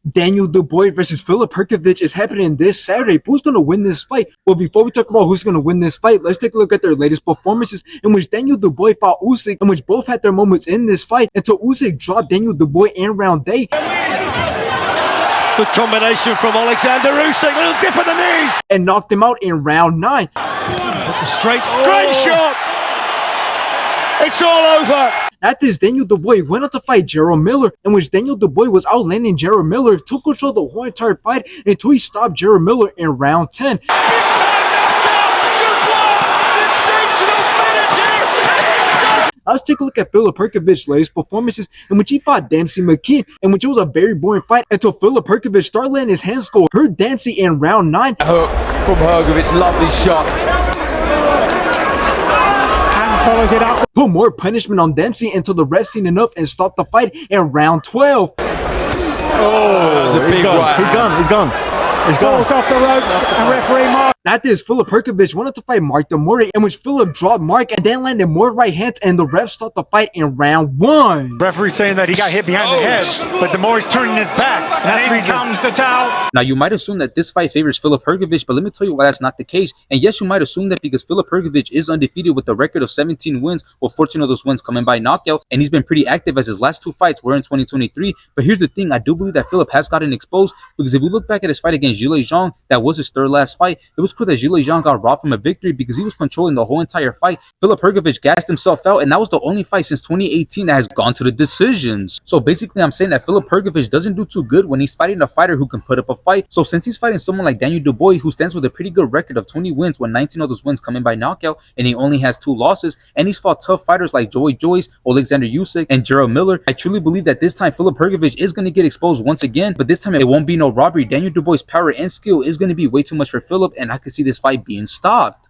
Daniel Dubois versus Filip Hrgović is happening this Saturday. Who's going to win this fight? Well, before we talk about who's going to win this fight, let's take a look at their latest performances in which Daniel Dubois fought Usyk, in which both had their moments in this fight until Usyk dropped Daniel Dubois in round day. Good combination from Alexander Usyk, little dip of the knees, and knocked him out in round 9. Straight, great shot! It's all over! After this, Daniel Dubois went on to fight Jarrell Miller, in which Daniel Dubois was outlanding Jarrell Miller, took control of the whole entire fight until he stopped Jarrell Miller in round 10. Let's take a look at Filip Hrgovic's latest performances, in which he fought Dempsey McKean, in which it was a very boring fight until Filip Hrgović started letting his hands go, hurt Dempsey in round 9. Hook from Hrgović, lovely shot. And follows it up. Put more punishment on Dempsey until the ref seen enough and stopped the fight in round 12. Oh, He's gone. He's gone off the ropes, and referee Mark. After this, Filip Hrgović wanted to fight Mark Demore, in which Filip dropped Mark and then landed more right hands, and the ref stopped the fight in round 1. Referee saying that he got hit behind the head, but Demore's turning his back, and here comes the towel. Now, you might assume that this fight favors Filip Hrgović, but let me tell you why that's not the case. And yes, you might assume that because Filip Hrgović is undefeated with a record of 17 wins, with 14 of those wins coming by knockout, and he's been pretty active as his last 2 fights were in 2023. But here's the thing, I do believe that Filip has gotten exposed, because if we look back at his fight against Zhilei Zhang, that was his 3rd last fight, it was cool that Zhilei Zhang got robbed from a victory because he was controlling the whole entire fight. Filip Hrgović gassed himself out, and that was the only fight since 2018 that has gone to the decisions. So basically, I'm saying that Filip Hrgović doesn't do too good when he's fighting a fighter who can put up a fight. So since he's fighting someone like Daniel Dubois, who stands with a pretty good record of 20 wins, with 19 of those wins coming by knockout, and he only has 2 losses, and he's fought tough fighters like Joyce, Alexander Usyk, and Jarrell Miller, I truly believe that this time Filip Hrgović is going to get exposed once again, but this time it won't be no robbery. Daniel Dubois' power and skill is going to be way too much for Filip, and I could see this fight being stopped.